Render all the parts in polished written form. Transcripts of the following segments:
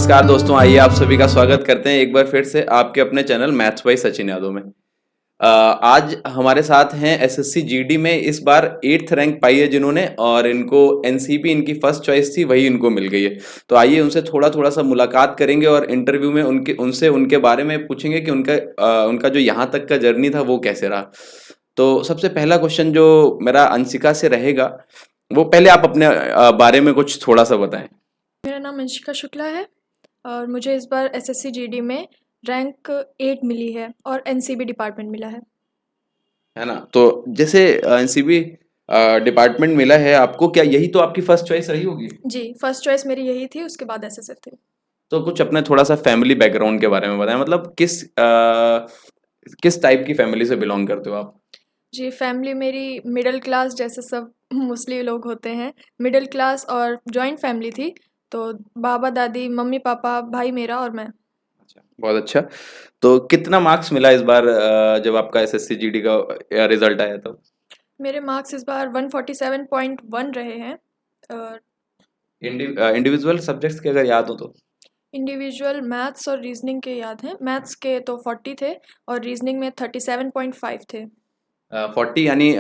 नमस्कार दोस्तों, आइए आप सभी का स्वागत करते हैं एक बार फिर से आपके अपने channel maths by Sachin Yadav में। आज हमारे साथ हैं एसएससी जीडी में इस बार 8th रैंक पाई है जिन्होंने, और इनको एनसीपी इनकी फर्स्ट चॉइस थी, वही इनको मिल गई है। तो आइए उनसे थोड़ा थोड़ा सा मुलाकात करेंगे और इंटरव्यू में उनके बारे में पूछेंगे कि उनका जो यहाँ तक का जर्नी था वो कैसे रहा। तो सबसे पहला क्वेश्चन जो मेरा अंशिका से रहेगा, वो पहले आप अपने बारे में कुछ थोड़ा सा बताएं। मेरा नाम अंशिका शुक्ला है और मुझे इस बार एसएससी जीडी में रैंक 8 मिली है और एनसीबी डिपार्टमेंट मिला है ना। तो जैसे एनसीबी डिपार्टमेंट मिला है आपको, क्या यही तो आपकी फर्स्ट चॉइस रही होगी? जी, फर्स्ट चॉइस मेरी यही थी, उसके बाद एसएसएफ थी। तो कुछ अपने थोड़ा सा फैमिली बैकग्राउंड के बारे में बताएं, मतलब किस टाइप की फैमिली से बिलोंग करते हो आप? जी, फैमिली मेरी मिडिल क्लास, जैसे सब मोस्टली लोग होते हैं, मिडिल क्लास और जॉइंट फैमिली थी। तो बाबा दादी, मम्मी पापा, भाई मेरा और मैं। अच्छा, बहुत अच्छा। तो कितना मार्क्स मिला इस बार जब आपका एसएससी जीडी का रिजल्ट आया तो? मेरे मार्क्स इस बार 147.1 रहे हैं। इंडिविजुअल सब्जेक्ट्स के अगर याद हो तो? इंडिविजुअल मैथ्स और रीजनिंग के याद हैं। मैथ्स के तो 40 थे और रीजनिंग में 37.5 थे। 40 यानी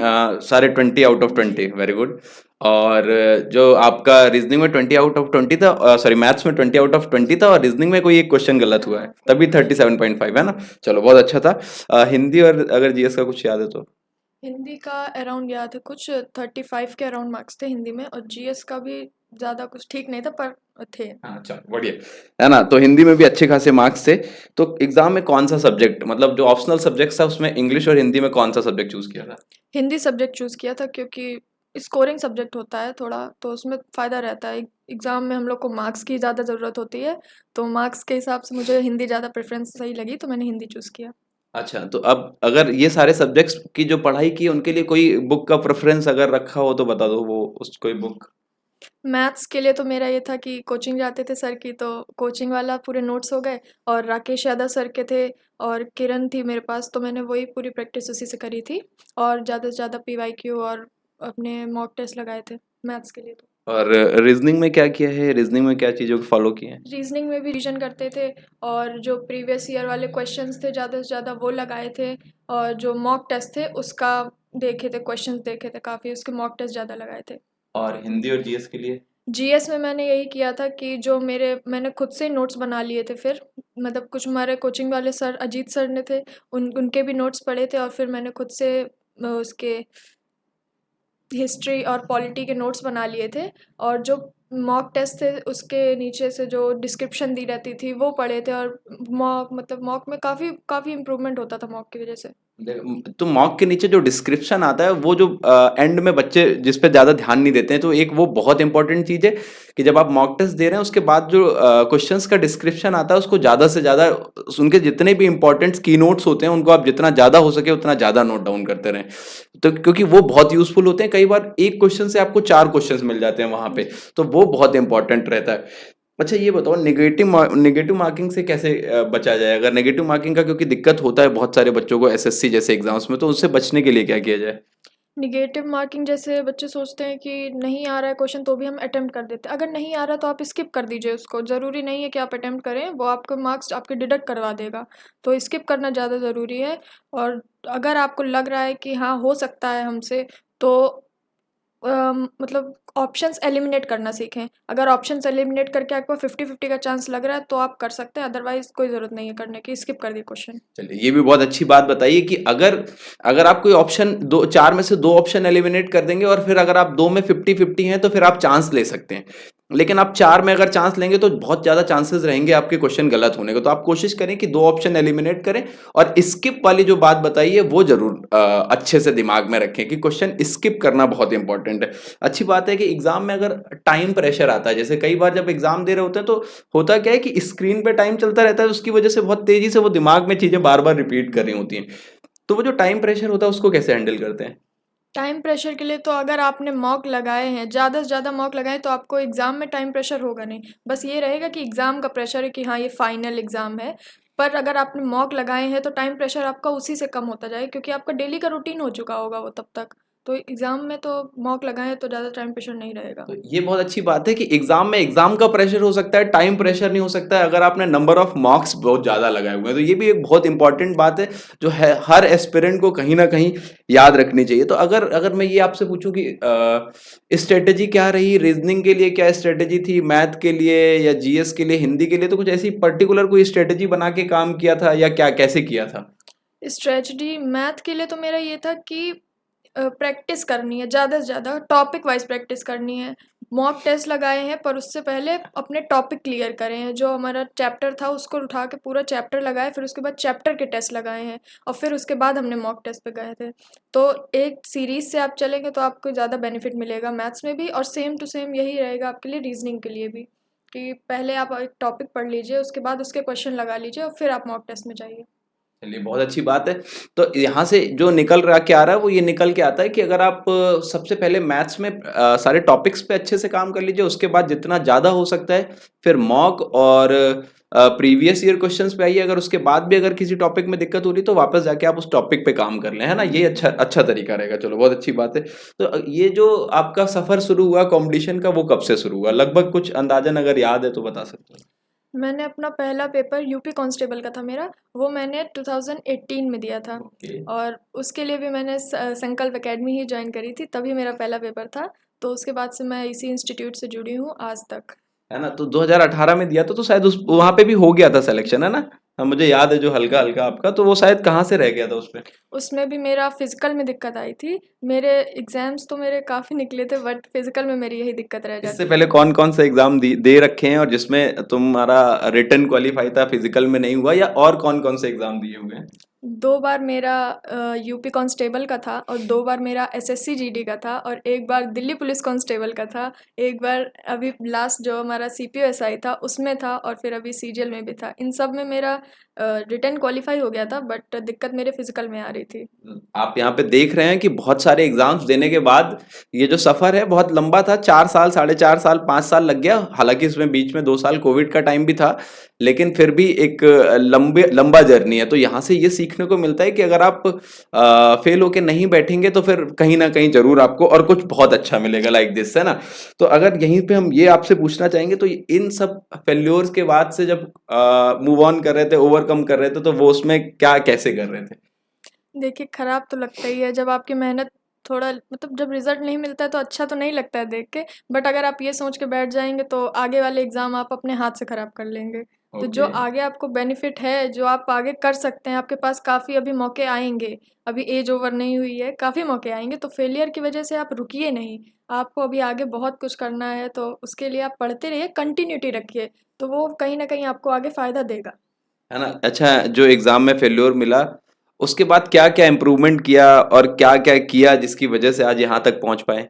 सारे 20 आउट ऑफ 20, वेरी गुड। और जो आपका रीजनिंग में 20 आउट ऑफ 20 था, सॉरी मैथ्स में 20 आउट ऑफ 20 था, और रीजनिंग में कोई एक क्वेश्चन गलत हुआ है, तभी 37.5 है ना। चलो बहुत अच्छा था। हिंदी और अगर जीएस का कुछ याद है तो? हिंदी का अराउंड याद है, कुछ 35 के अराउंड मार्क्स थे हिंदी में, और जीएस का भी ज़्यादा कुछ ठीक नहीं था पर थे। हाँ अच्छा, बढ़िया। है ना, तो हिंदी में भी अच्छे खासे मार्क्स थे। तो एग्जाम में कौन सा सब्जेक्ट, मतलब जो ऑप्शनल सब्जेक्ट था उसमें इंग्लिश और हिंदी में कौन सा सब्जेक्ट चूज किया था? हिंदी सब्जेक्ट चूज़ किया था क्योंकि स्कोरिंग सब्जेक्ट होता है थोड़ा, तो उसमें फ़ायदा रहता है। एग्ज़ाम में हम लोग को मार्क्स की ज़्यादा ज़रूरत होती है, तो मार्क्स के हिसाब से मुझे हिंदी ज़्यादा प्रेफरेंस सही लगी, तो मैंने हिंदी चूज़ किया। अच्छा, तो अब अगर ये सारे सब्जेक्ट्स की जो पढ़ाई की उनके लिए कोई बुक का प्रेफरेंस अगर रखा हो तो बता दो, वो उस कोई बुक। मैथ्स के लिए तो मेरा ये था कि कोचिंग जाते थे सर की, तो कोचिंग वाला पूरे नोट्स हो गए, और राकेश यादव सर के थे और किरण थी मेरे पास, तो मैंने वही पूरी प्रैक्टिस उसी से करी थी। और ज़्यादा से ज़्यादा पीवाईक्यू और अपने मॉक टेस्ट लगाए थे मैथ्स के लिए। तो और रीजनिंग में क्या किया है, रीजनिंग में क्या चीज़ों को फॉलो किए हैं? रीजनिंग में भी रिवीजन करते थे, और जो प्रीवियस ईयर वाले क्वेश्चंस थे ज़्यादा से ज़्यादा वो लगाए थे, और जो मॉक टेस्ट थे उसका देखे थे, क्वेश्चंस देखे थे काफ़ी, उसके मॉक टेस्ट ज़्यादा लगाए थे। और हिंदी और जीएस के लिए? जीएस में मैंने यही किया था कि जो मैंने खुद से नोट्स बना लिए थे, फिर मतलब कुछ हमारे कोचिंग वाले सर, अजीत सर ने थे, उनके भी नोट्स पढ़े थे, और फिर मैंने खुद से उसके हिस्ट्री और पॉलिटी के नोट्स बना लिए थे। और जो मॉक टेस्ट थे उसके नीचे से जो डिस्क्रिप्शन दी रहती थी वो पढ़े थे, और मॉक में काफ़ी काफ़ी इम्प्रूवमेंट होता था मॉक की वजह से। तो मॉक के नीचे जो डिस्क्रिप्शन आता है, वो जो एंड में बच्चे जिस पे ज्यादा ध्यान नहीं देते हैं, तो एक वो बहुत इंपॉर्टेंट चीज है कि जब आप मॉक टेस्ट दे रहे हैं उसके बाद जो क्वेश्चंस का डिस्क्रिप्शन आता है उसको ज्यादा से ज्यादा, उनके जितने भी इंपॉर्टेंट की नोट्स होते हैं उनको आप जितना ज्यादा हो सके उतना ज्यादा नोट डाउन करते रहें। तो क्योंकि वो बहुत यूजफुल होते हैं, कई बार एक क्वेश्चन से आपको 4 क्वेश्चंस मिल जाते हैं वहां पे, तो वो बहुत इंपॉर्टेंट रहता है। अच्छा ये बताओ, नेगेटिव मार्किंग से कैसे बचा जाए? अगर नेगेटिव मार्किंग का क्योंकि दिक्कत होता है बहुत सारे बच्चों को एसएससी जैसे एग्जाम्स में, तो उससे बचने के लिए क्या किया जाए? निगेटिव मार्किंग, जैसे बच्चे सोचते हैं कि नहीं आ रहा है क्वेश्चन तो भी हम अटेम्प्ट कर देते हैं। अगर नहीं आ रहा तो आप स्किप कर दीजिए उसको, ज़रूरी नहीं है कि आप अटेम्प्ट करें, वो आपके मार्क्स आपके डिडक्ट करवा देगा, तो स्किप करना ज़्यादा ज़रूरी है। और अगर आपको लग रहा है कि हाँ हो सकता है हमसे, तो मतलब ऑप्शंस एलिमिनेट करना सीखें। अगर ऑप्शंस एलिमिनेट करके आपको 50-50 का चांस लग रहा है तो आप कर सकते हैं, अदरवाइज कोई ज़रूरत नहीं है करने की, स्किप कर दिए क्वेश्चन। चलिए, ये भी बहुत अच्छी बात बताइए कि अगर अगर आप कोई ऑप्शन, दो चार में से दो ऑप्शन एलिमिनेट कर देंगे और फिर अगर आप दो में 50-50 हैं तो फिर आप चांस ले सकते हैं। लेकिन आप चार में अगर चांस लेंगे तो बहुत ज्यादा चांसेस रहेंगे आपके क्वेश्चन गलत होने के। तो आप कोशिश करें कि दो ऑप्शन एलिमिनेट करें, और स्किप वाली जो बात बताई है वो जरूर अच्छे से दिमाग में रखें कि क्वेश्चन स्किप करना बहुत इंपॉर्टेंट है। अच्छी बात है कि एग्जाम में अगर टाइम प्रेशर आता है, जैसे कई बार जब एग्जाम दे रहे होते हैं तो होता क्या है कि स्क्रीन पे टाइम चलता रहता है, उसकी वजह से बहुत तेजी से वो दिमाग में चीजें बार बार रिपीट कर रही होती हैं। तो वो जो टाइम प्रेशर होता है उसको कैसे हैंडल करते हैं? टाइम प्रेशर के लिए तो अगर आपने मॉक लगाए हैं, ज़्यादा से ज़्यादा मॉक लगाए, तो आपको एग्ज़ाम में टाइम प्रेशर होगा नहीं। बस ये रहेगा कि एग्ज़ाम का प्रेशर है कि हाँ ये फाइनल एग्ज़ाम है। पर अगर आपने मॉक लगाए हैं तो टाइम प्रेशर आपका उसी से कम होता जाए, क्योंकि आपका डेली का रूटीन हो चुका होगा वो तब तक। तो एग्ज़ाम में तो मॉक लगाएँ तो ज़्यादा टाइम प्रेशर नहीं रहेगा। तो ये बहुत अच्छी बात है कि एग्जाम में एग्जाम का प्रेशर हो सकता है, टाइम प्रेशर नहीं हो सकता है अगर आपने नंबर ऑफ मार्क्स बहुत ज्यादा लगाए हुए हैं। तो ये भी एक बहुत इंपॉर्टेंट बात है जो है हर एस्पिरेंट को कहीं ना कहीं याद रखनी चाहिए। तो अगर अगर मैं ये आपसे पूछूं कि स्ट्रेटेजी क्या रही, रीजनिंग के लिए क्या स्ट्रेटेजी थी, मैथ के लिए या जीएस के लिए, हिंदी के लिए, तो कुछ ऐसी पर्टिकुलर कोई स्ट्रेटेजी बना के काम किया था या क्या, कैसे किया था? स्ट्रेटजी मैथ के लिए तो मेरा ये था कि प्रैक्टिस करनी है, ज़्यादा से ज़्यादा टॉपिक वाइज प्रैक्टिस करनी है। मॉक टेस्ट लगाए हैं पर उससे पहले अपने टॉपिक क्लियर करें हैं। जो हमारा चैप्टर था उसको उठा के पूरा चैप्टर लगाए, फिर उसके बाद चैप्टर के टेस्ट लगाए हैं और फिर उसके बाद हमने मॉक टेस्ट पे गए थे। तो एक सीरीज से आप चलेंगे तो आपको ज़्यादा बेनिफिट मिलेगा मैथ्स में भी, और सेम टू सेम यही रहेगा आपके लिए रीजनिंग के लिए भी, कि पहले आप एक टॉपिक पढ़ लीजिए, उसके बाद उसके क्वेश्चन लगा लीजिए और फिर आप मॉक टेस्ट में जाइए। चलिए बहुत अच्छी बात है। तो यहाँ से जो निकल रहा क्या आ रहा है वो ये निकल के आता है कि अगर आप सबसे पहले मैथ्स में सारे टॉपिक्स पे अच्छे से काम कर लीजिए, उसके बाद जितना ज़्यादा हो सकता है फिर मॉक और प्रीवियस ईयर क्वेश्चंस पे आइए। अगर उसके बाद भी अगर किसी टॉपिक में दिक्कत हो रही तो वापस जाके आप उस टॉपिक पे काम कर लें, है ना? ये अच्छा अच्छा तरीका रहेगा। चलो बहुत अच्छी बात है। तो ये जो आपका सफ़र शुरू हुआ कंपटीशन का, वो कब से शुरू हुआ लगभग, कुछ अंदाजन अगर याद है तो बता सकते हो? मैंने अपना पहला पेपर यूपी कांस्टेबल का था मेरा, वो मैंने 2018 में दिया था। ओके। और उसके लिए भी मैंने संकल्प एकेडमी ही ज्वाइन करी थी, तभी मेरा पहला पेपर था। तो उसके बाद से मैं इसी इंस्टीट्यूट से जुड़ी हूँ आज तक। है ना? तो 2018 में दिया तो शायद उस वहां पे भी हो गया था सिलेक्शन, है ना? हाँ, मुझे याद है जो हल्का हल्का आपका, तो वो शायद कहाँ से रह गया था उसमें? उसमें भी मेरा फिजिकल में दिक्कत आई थी। मेरे एग्जाम्स तो मेरे काफ़ी निकले थे बट फिजिकल में मेरी यही दिक्कत रह इससे जाती पहले थी। कौन कौन से एग्जाम दे रखे हैं और जिसमें तुम्हारा रिटर्न क्वालिफाई था, फिजिकल में नहीं हुआ, या और कौन कौन से एग्जाम दिए हुए हैं? 2 बार मेरा यूपी कांस्टेबल का था, और 2 बार मेरा एसएससी जीडी का था, और 1 बार दिल्ली पुलिस कांस्टेबल का था। 1 बार अभी लास्ट जो हमारा सीपीओएसआई था उसमें था, और फिर अभी सीजीएल में भी था। इन सब में मेरा रिटन क्वालिफाई हो गया था बट दिक्कत मेरे फिजिकल में आ रही थी। आप यहाँ पे देख रहे हैं कि बहुत सारे एग्जाम्स देने के बाद ये जो सफर है बहुत लंबा था। 4 साल, 4.5 साल, 5 साल लग गया। हालांकि इसमें बीच में 2 साल कोविड का टाइम भी था, लेकिन फिर भी एक लंबा जर्नी है। तो यहाँ से ये सीखने को मिलता है कि अगर आप फेल होके नहीं बैठेंगे तो फिर कहीं ना कहीं जरूर आपको और कुछ बहुत अच्छा मिलेगा, लाइक दिस, है ना? तो अगर यहीं पे हम ये आपसे पूछना चाहेंगे तो इन सब फेल्योर्स के बाद से जब मूव ऑन कर रहे थे, ओवरकम कर रहे थे, तो वो उसमें क्या कैसे कर रहे थे? देखिए, ख़राब तो लगता ही है जब आपकी मेहनत थोड़ा, मतलब जब रिज़ल्ट नहीं मिलता है तो अच्छा तो नहीं लगता है देख के, बट अगर आप ये सोच के बैठ जाएँगे तो आगे वाले एग्ज़ाम आप अपने हाथ से ख़राब कर लेंगे। तो जो ओके। आगे आपको बेनिफिट है, जो आप आगे कर सकते हैं, आपके पास काफ़ी अभी मौके आएँगे। अभी एज ओवर नहीं हुई है, काफ़ी मौके आएँगे, तो फेलियर की वजह से आप रुकिए नहीं। आपको अभी आगे बहुत कुछ करना है, तो उसके लिए आप पढ़ते रहिए, कंटिन्यूटी रखिए, तो वो कहीं न कहीं आपको आगे फ़ायदा देगा। है ना? अच्छा, जो एग्जाम में फेल्योर मिला उसके बाद क्या क्या इम्प्रूवमेंट किया और क्या क्या किया जिसकी वजह से आज यहाँ तक पहुँच पाए?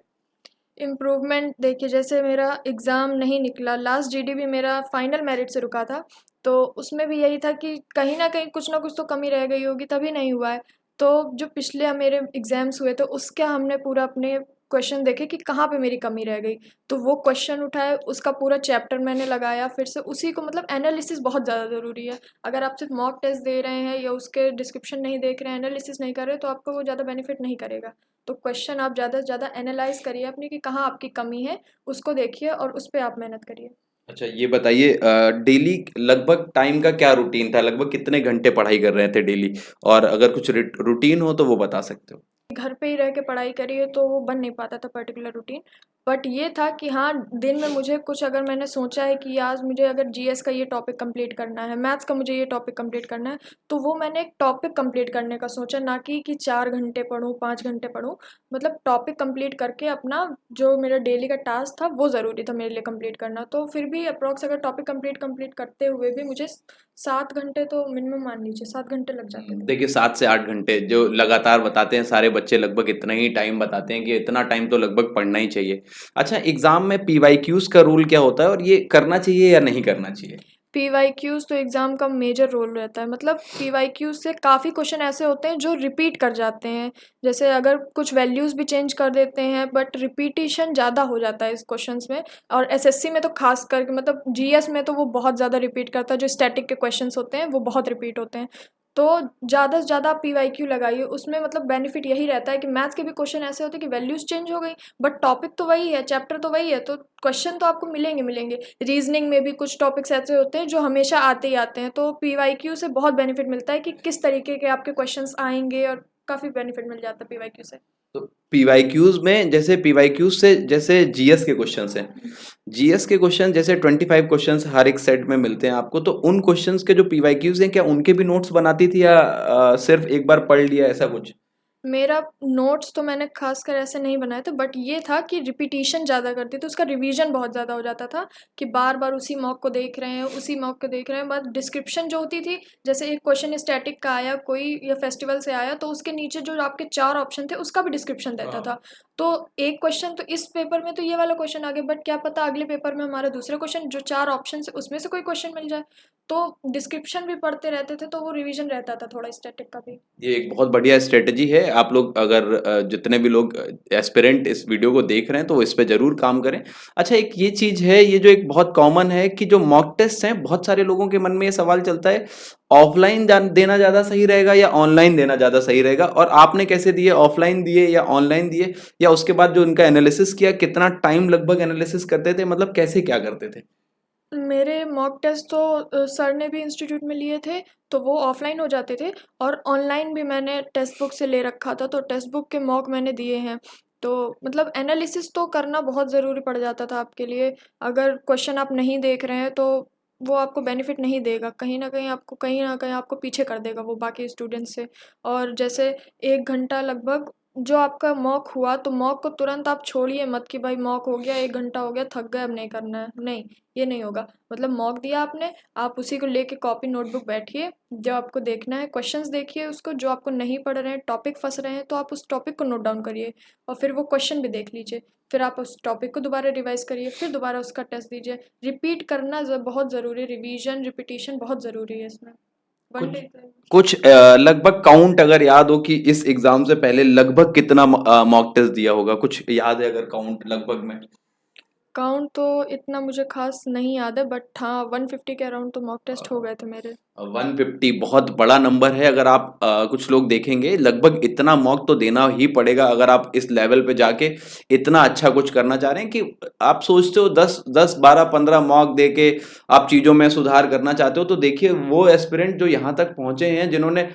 इम्प्रूवमेंट देखिए, जैसे मेरा एग्ज़ाम नहीं निकला, लास्ट जीडी भी मेरा फाइनल मेरिट से रुका था, तो उसमें भी यही था कि कहीं न कहीं कुछ ना कुछ तो कमी रह गई होगी तभी नहीं हुआ है। तो जो पिछले मेरे एग्ज़ाम्स हुए थे उसका हमने पूरा अपने क्वेश्चन देखे कि कहाँ पे मेरी कमी रह गई। तो वो क्वेश्चन उठाए, उसका पूरा चैप्टर मैंने लगाया फिर से उसी को, मतलब एनालिसिस बहुत ज़्यादा ज़रूरी है। अगर आप सिर्फ मॉक टेस्ट दे रहे हैं या उसके डिस्क्रिप्शन नहीं देख रहे हैं, एनालिसिस नहीं कर रहे, तो आपको वो ज़्यादा बेनिफिट नहीं करेगा। तो क्वेश्चन आप ज़्यादा से ज़्यादा एनालाइज करिए अपनी कि कहाँ आपकी कमी है, उसको देखिए और उस पे आप मेहनत करिए। अच्छा ये बताइए, डेली लगभग टाइम का क्या रूटीन था? लगभग कितने घंटे पढ़ाई कर रहे थे डेली? और अगर कुछ रूटीन हो तो वो बता सकते हो? घर पे ही रह के पढ़ाई करी है तो वो बन नहीं पाता था पर्टिकुलर रूटीन। बट ये था कि हाँ, दिन में मुझे कुछ, अगर मैंने सोचा है कि आज मुझे अगर जीएस का ये टॉपिक कंप्लीट करना है, मैथ्स का मुझे ये टॉपिक कंप्लीट करना है, तो वो मैंने एक टॉपिक कंप्लीट करने का सोचा, ना कि 4 घंटे पढूँ, 5 घंटे पढूँ। मतलब टॉपिक कंप्लीट करके अपना जो मेरा डेली का टास्क था वो ज़रूरी था मेरे लिए कंप्लीट करना। तो फिर भी अप्रॉक्स अगर टॉपिक कंप्लीट करते हुए भी मुझे 7 घंटे तो मिनिमम मान लीजिए, 7 घंटे लग जाते थे। देखिए 7 से 8 घंटे जो लगातार बताते हैं सारे बच्चे, लगभग इतना ही टाइम बताते हैं कि इतना टाइम तो लगभग पढ़ना ही चाहिए। अच्छा, एग्जाम में पीवाईक्यूज का रूल क्या होता है और ये करना चाहिए या नहीं करना चाहिए? पीवाईक्यूज़ तो एग्ज़ाम का मेजर रोल रहता है। मतलब पीवाईक्यूज़ से काफ़ी क्वेश्चन ऐसे होते हैं जो रिपीट कर जाते हैं। जैसे अगर कुछ वैल्यूज़ भी चेंज कर देते हैं बट रिपीटिशन ज़्यादा हो जाता है इस क्वेश्चंस में। और एसएससी में तो ख़ास करके, मतलब जीएस में तो वो बहुत ज़्यादा रिपीट करता है, जो स्टैटिक के क्वेश्चंस होते हैं वो बहुत रिपीट होते हैं। तो ज़्यादा से ज़्यादा आप पीवाईक्यू लगाइए, उसमें मतलब बेनिफिट यही रहता है कि मैथ्स के भी क्वेश्चन ऐसे होते हैं कि वैल्यूज़ चेंज हो गई, बट टॉपिक तो वही है, चैप्टर तो वही है, तो क्वेश्चन तो आपको मिलेंगे। रीजनिंग में भी कुछ टॉपिक्स ऐसे होते हैं जो हमेशा आते ही आते हैं, तो पीवाईक्यू से बहुत बेनिफिट मिलता है कि किस तरीके के आपके क्वेश्चंस आएंगे, और काफ़ी बेनिफिट मिल जाता है पीवाईक्यू से। तो पीवाईक्यूज में जैसे पीवाईक्यूज से जैसे जीएस के क्वेश्चंस हैं, जीएस के क्वेश्चन जैसे 25 क्वेश्चंस हर एक सेट में मिलते हैं आपको, तो उन क्वेश्चंस के जो पीवाईक्यूज हैं क्या उनके भी नोट्स बनाती थी या सिर्फ एक बार पढ़ लिया ऐसा कुछ? मेरा नोट्स तो मैंने खासकर ऐसे नहीं बनाए थे, बट ये था कि रिपीटिशन ज़्यादा करती थी, उसका रिवीजन बहुत ज़्यादा हो जाता था कि बार बार उसी मॉक को देख रहे हैं, उसी मॉक को देख रहे हैं। बट डिस्क्रिप्शन जो होती थी, जैसे एक क्वेश्चन स्टैटिक का आया कोई या फेस्टिवल से आया, तो उसके नीचे जो आपके 4 ऑप्शन थे उसका भी डिस्क्रिप्शन रहता था। तो एक क्वेश्चन तो इस पेपर में तो ये वाला क्वेश्चन आ गया, बट क्या पता अगले पेपर में हमारे दूसरे क्वेश्चन जो 4 ऑप्शन है उसमें से कोई क्वेश्चन मिल जाए। तो डिस्क्रिप्शन भी पढ़ते रहते थे, तो वो रिवीजन रहता था थोड़ा स्टैटिक का भी। ये एक बहुत बढ़िया स्ट्रेटजी है। आप लोग अगर जितने भी लोग एस्पिरेंट इस वीडियो को देख रहे हैं तो इस पे जरूर काम करें। अच्छा, एक ये चीज है, ये जो एक बहुत कॉमन है कि जो मॉक टेस्ट हैं, बहुत सारे लोगों के मन में ये सवाल चलता है, ऑफलाइन देना ज्यादा सही रहेगा या ऑनलाइन देना ज्यादा सही रहेगा, और आपने कैसे दिए, ऑफलाइन दिए या ऑनलाइन दिए, या उसके बाद जो इनका एनालिसिस किया कितना टाइम लगभग एनालिसिस करते थे, मतलब कैसे क्या करते थे? मेरे मॉक टेस्ट तो सर ने भी इंस्टीट्यूट में लिए थे, तो वो ऑफलाइन हो जाते थे, और ऑनलाइन भी मैंने टेक्स्ट बुक से ले रखा था, तो टेक्स्ट बुक के मॉक मैंने दिए हैं। तो मतलब एनालिसिस तो करना बहुत ज़रूरी पड़ जाता था आपके लिए। अगर क्वेश्चन आप नहीं देख रहे हैं तो वो आपको बेनिफिट नहीं देगा, कहीं ना कहीं आपको पीछे कर देगा वो बाकी स्टूडेंट्स से। और जैसे 1 घंटा लगभग जो आपका मॉक हुआ, तो मॉक को तुरंत आप छोड़िए मत कि भाई मॉक हो गया, 1 घंटा हो गया, थक गए, अब नहीं करना है, नहीं, ये नहीं होगा। मतलब मॉक दिया आपने, आप उसी को लेके कॉपी नोटबुक बैठिए, जो आपको देखना है क्वेश्चंस देखिए उसको, जो आपको नहीं पढ़ रहे हैं, टॉपिक फंस रहे हैं, तो आप उस टॉपिक को नोट डाउन करिए, और फिर वो क्वेश्चन भी देख लीजिए। फिर आप उस टॉपिक को दोबारा रिवाइज करिए, फिर दोबारा उसका टेस्ट दीजिए। रिपीट करना बहुत ज़रूरी, रिवीजन रिपीटिशन बहुत ज़रूरी है इसमें। वन कुछ डे। कुछ लगभग काउंट अगर याद हो कि इस एग्जाम से पहले लगभग कितना मॉक टेस्ट दिया होगा, कुछ याद है अगर काउंट लगभग में? काउंट तो इतना मुझे खास नहीं याद है, बट हाँ 150 के अराउंड तो मॉक टेस्ट हो गए थे मेरे। 150 बहुत बड़ा नंबर है। अगर आप कुछ लोग देखेंगे, लगभग इतना मॉक तो देना ही पड़ेगा अगर आप इस लेवल पे जाके इतना अच्छा कुछ करना चाह रहे हैं। कि आप सोचते हो 10 12 15 मॉक दे के आप चीजों में सुधार करना चाहते हो, तो देखिए वो एस्पिरेंट जो यहाँ तक पहुंचे हैं, जिन्होंने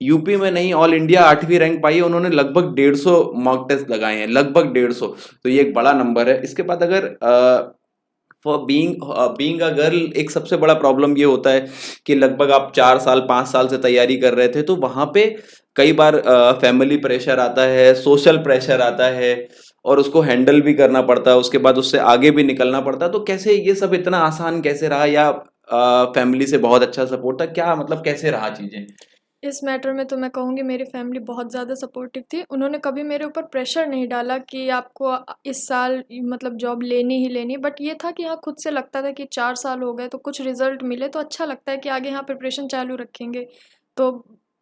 यूपी में नहीं ऑल इंडिया 8वीं रैंक पाई है, उन्होंने लगभग 150 मॉक टेस्ट लगाए हैं, लगभग 150। तो ये एक बड़ा नंबर है। इसके बाद अगर फॉर बीइंग अ गर्ल एक सबसे बड़ा प्रॉब्लम ये होता है कि लगभग आप 4 साल 5 साल से तैयारी कर रहे थे, तो वहां पे कई बार फैमिली प्रेशर आता है, सोशल प्रेशर आता है, और उसको हैंडल भी करना पड़ता है, उसके बाद उससे आगे भी निकलना पड़ता है। तो कैसे ये सब इतना आसान कैसे रहा, या फैमिली से बहुत अच्छा सपोर्ट था, क्या मतलब कैसे रहा चीजें? इस मैटर में तो मैं कहूँगी मेरी फैमिली बहुत ज़्यादा सपोर्टिव थी। उन्होंने कभी मेरे ऊपर प्रेशर नहीं डाला कि आपको इस साल मतलब जॉब लेनी ही लेनी, बट ये था कि हाँ खुद से लगता था कि 4 साल हो गए तो कुछ रिजल्ट मिले तो अच्छा लगता है कि आगे यहाँ प्रिपरेशन चालू रखेंगे। तो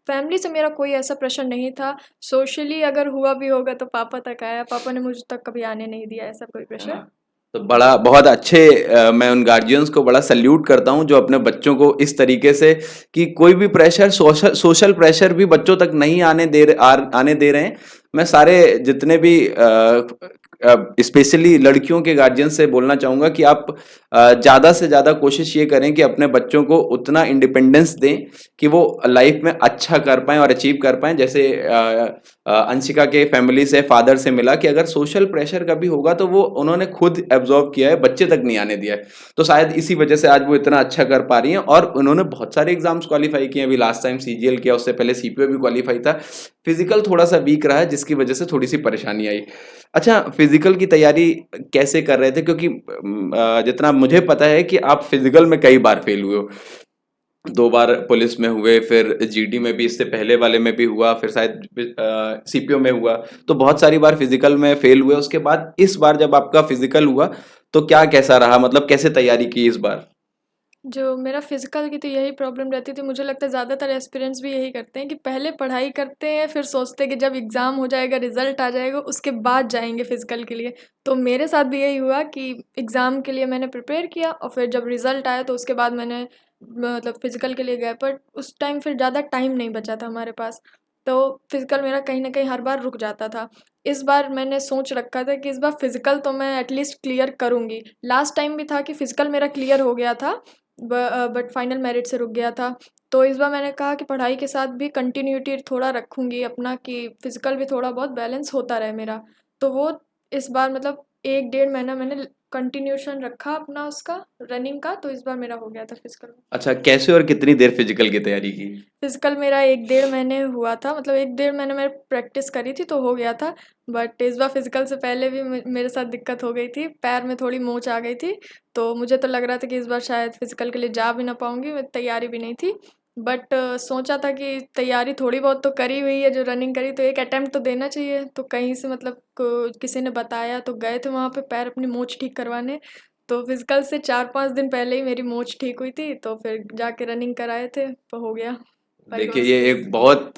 फैमिली से मेरा कोई ऐसा प्रेशर नहीं था। सोशली अगर हुआ भी होगा तो पापा तक आया, पापा ने मुझ तक कभी आने नहीं दिया ऐसा कोई प्रेशर। हाँ, तो बड़ा बहुत अच्छे, मैं उन गार्जियंस को बड़ा सल्यूट करता हूँ जो अपने बच्चों को इस तरीके से, कि कोई भी प्रेशर, सोशल प्रेशर भी बच्चों तक नहीं आने दे रहे हैं। मैं सारे जितने भी स्पेशली लड़कियों के गार्जियन से बोलना चाहूंगा कि आप ज्यादा से ज्यादा कोशिश ये करें कि अपने बच्चों को उतना इंडिपेंडेंस दें कि वो लाइफ में अच्छा कर पाएं और अचीव कर पाएं। जैसे अंशिका के फैमिली से, फादर से मिला कि अगर सोशल प्रेशर कभी होगा तो वो उन्होंने खुद एब्जॉर्ब किया है, बच्चे तक नहीं आने दिया है। तो शायद इसी वजह से आज वो इतना अच्छा कर पा रही हैं, और उन्होंने बहुत सारे एग्जाम्स क्वालिफाई किए हैं। अभी लास्ट टाइम सीजीएल किया, उससे पहले सीपीओ भी क्वालिफाई था। फिजिकल थोड़ा सा वीक रहा है जिसकी वजह से थोड़ी सी परेशानी आई। अच्छा, फिजिकल की तैयारी कैसे कर रहे थे, क्योंकि जितना मुझे पता है कि आप फिजिकल में कई बार फेल हुए हो, 2 बार पुलिस में हुए, फिर जीडी में भी, इससे पहले वाले में भी हुआ, फिर शायद सीपीओ में हुआ, तो बहुत सारी बार फिजिकल में फेल हुए। उसके बाद इस बार जब आपका फिजिकल हुआ तो क्या कैसा रहा, मतलब कैसे तैयारी की इस बार? जो मेरा फिजिकल की तो यही प्रॉब्लम रहती थी, मुझे लगता है ज़्यादातर एस्पिरेंट्स भी यही करते हैं कि पहले पढ़ाई करते हैं, फिर सोचते हैं कि जब एग्ज़ाम हो जाएगा, रिजल्ट आ जाएगा, उसके बाद जाएंगे फिजिकल के लिए। तो मेरे साथ भी यही हुआ कि एग्ज़ाम के लिए मैंने प्रिपेयर किया, और फिर जब रिजल्ट आया तो उसके बाद मैंने मतलब फिज़िकल के लिए गए, बट उस टाइम फिर ज़्यादा टाइम नहीं बचा था हमारे पास, तो फिज़िकल मेरा कहीं न कहीं हर बार रुक जाता था। इस बार मैंने सोच रखा था कि इस बार फिज़िकल तो मैं एटलीस्ट क्लियर करूँगी। लास्ट टाइम भी था कि फिज़िकल मेरा क्लियर हो गया था, बट फाइनल मेरिट से रुक गया था। तो इस बार मैंने कहा कि पढ़ाई के साथ भी कंटिन्यूटी थोड़ा रखूँगी अपना, कि फिज़िकल भी थोड़ा बहुत बैलेंस होता रहे मेरा। तो वो इस बार मतलब 1 डेढ़ महीना मैंने कंटिन्यूएशन रखा अपना उसका, रनिंग का, तो इस बार मेरा हो गया था फिज़िकल। अच्छा, कैसे और कितनी देर फिजिकल की तैयारी की? फिज़िकल मेरा 1 डेढ़ महीने हुआ था, मतलब 1 डेढ़ महीने मैं प्रैक्टिस करी थी तो हो गया था। बट इस बार फिज़िकल से पहले भी मेरे साथ दिक्कत हो गई थी, पैर में थोड़ी मोच आ गई थी। तो मुझे तो लग रहा था कि इस बार शायद फिज़िकल के लिए जा भी ना पाऊँगी, मैं तैयारी भी नहीं थी। बट सोचा था कि तैयारी थोड़ी बहुत तो करी हुई है, जो रनिंग करी, तो एक अटेम्प्ट तो देना चाहिए। तो कहीं से मतलब को किसी ने बताया तो गए थे वहाँ पे पैर अपनी मोच ठीक करवाने। तो फिज़िकल से 4-5 दिन पहले ही मेरी मोच ठीक हुई थी, तो फिर जाके रनिंग कराए थे, तो हो गया। देखिए, परिवार ये से। एक बहुत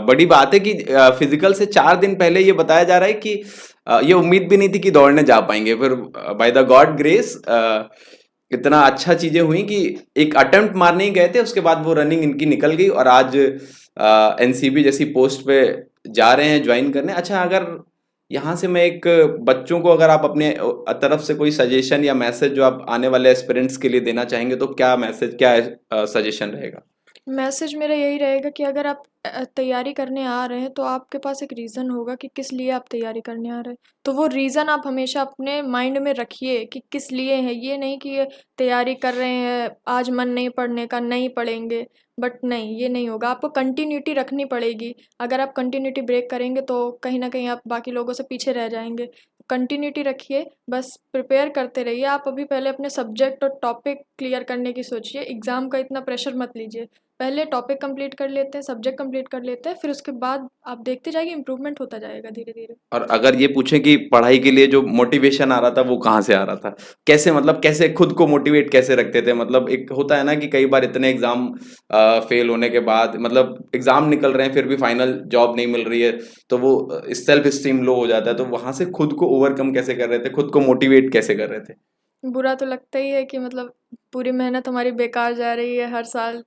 बड़ी बात है कि फिजिकल से 4 दिन पहले ये बताया जा रहा है कि ये उम्मीद भी नहीं थी कि दौड़ने जा पाएंगे, फिर बाय द गॉड ग्रेस इतना अच्छा चीजें हुई कि एक अटेम्प्ट मारने ही गए थे, उसके बाद वो रनिंग इनकी निकल गई और आज एनसीबी जैसी पोस्ट पे जा रहे हैं ज्वाइन करने। अच्छा, अगर यहाँ से मैं एक बच्चों को, अगर आप अपने तरफ से कोई सजेशन या मैसेज जो आप आने वाले एस्पिरेंट्स के लिए देना चाहेंगे, तो क्या मैसेज, क्या सजेशन रहेगा? मैसेज मेरा यही रहेगा कि अगर आप तैयारी करने आ रहे हैं तो आपके पास एक रीज़न होगा कि किस लिए आप तैयारी करने आ रहे हैं। तो वो रीज़न आप हमेशा अपने माइंड में रखिए कि किस लिए है। ये नहीं कि ये तैयारी कर रहे हैं, आज मन नहीं पढ़ने का, नहीं पढ़ेंगे। बट नहीं, ये नहीं होगा, आपको कंटिन्यूटी रखनी पड़ेगी। अगर आप कंटिन्यूटी ब्रेक करेंगे तो कहीं ना कहीं आप बाकी लोगों से पीछे रह जाएंगे। कंटिन्यूटी रखिए, बस प्रिपेयर करते रहिए। आप अभी पहले अपने सब्जेक्ट और टॉपिक क्लियर करने की सोचिए, एग्ज़ाम का इतना प्रेशर मत लीजिए। पहले टॉपिक कंप्लीट कर लेते हैं, सब्जेक्ट कंप्लीट कर लेते हैं, फिर उसके बाद आप देखते जाइए, इम्प्रूवमेंट होता जाएगा धीरे धीरे। और अगर ये पूछें कि पढ़ाई के लिए जो मोटिवेशन आ रहा था वो कहाँ से आ रहा था? कैसे, मतलब कैसे खुद को मोटिवेट कैसे रखते थे? मतलब एक होता है ना कि कई बार इतने एग्ज़ाम फेल होने के बाद, मतलब एग्ज़ाम निकल रहे हैं फिर भी फाइनल जॉब नहीं मिल रही है, तो वो सेल्फ एस्टीम लो हो जाता है, तो वहाँ से खुद को ओवरकम कैसे कर रहे थे? खुद को मोटिवेट कैसे कर रहे थे? बुरा तो लगता ही है कि मतलब पूरी मेहनत हमारी बेकार जा रही है। हर साल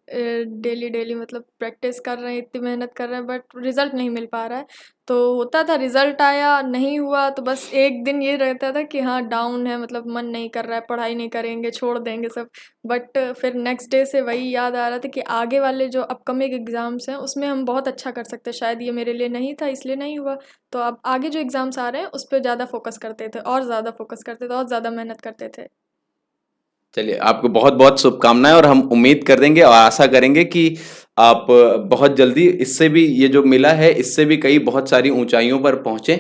डेली डेली मतलब प्रैक्टिस कर रहे हैं, इतनी मेहनत कर रहे हैं, बट रिजल्ट नहीं मिल पा रहा है। तो होता था, रिजल्ट आया नहीं हुआ तो बस एक दिन ये रहता था कि हाँ डाउन है, मतलब मन नहीं कर रहा है, पढ़ाई नहीं करेंगे, छोड़ देंगे सब। बट फिर नेक्स्ट डे से वही याद आ रहा था कि आगे वाले जो अपकमिंग एग्ज़ाम्स हैं उसमें हम बहुत अच्छा कर सकते हैं, शायद ये मेरे लिए नहीं था इसलिए नहीं हुआ। तो अब आगे जो एग्ज़ाम्स आ रहे हैं उस पर ज़्यादा फोकस करते थे, और ज़्यादा फोकस करते थे, और ज़्यादा मेहनत करते थे। चलिए, आपको बहुत बहुत शुभकामनाएं, और हम उम्मीद कर देंगे और आशा करेंगे कि आप बहुत जल्दी इससे भी, ये जो मिला है इससे भी कई बहुत सारी ऊंचाइयों पर पहुंचे,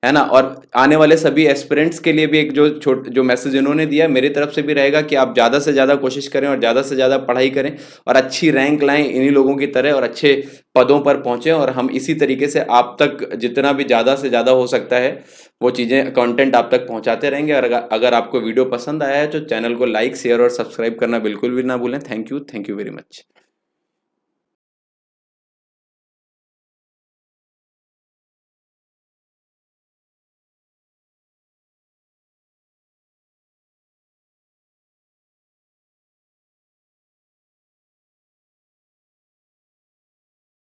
है ना? और आने वाले सभी एस्पिरेंट्स के लिए भी एक जो मैसेज इन्होंने दिया मेरी तरफ से भी रहेगा कि आप ज़्यादा से ज़्यादा कोशिश करें और ज़्यादा से ज़्यादा पढ़ाई करें और अच्छी रैंक लाएं इन्हीं लोगों की तरह, और अच्छे पदों पर पहुंचें, और हम इसी तरीके से आप तक जितना भी ज़्यादा से ज़्यादा हो सकता है वो चीज़ें, कंटेंट आप तक पहुंचाते रहेंगे। और अगर आपको वीडियो पसंद आया है तो चैनल को लाइक, शेयर और सब्सक्राइब करना बिल्कुल भी ना भूलें। Thank you very much.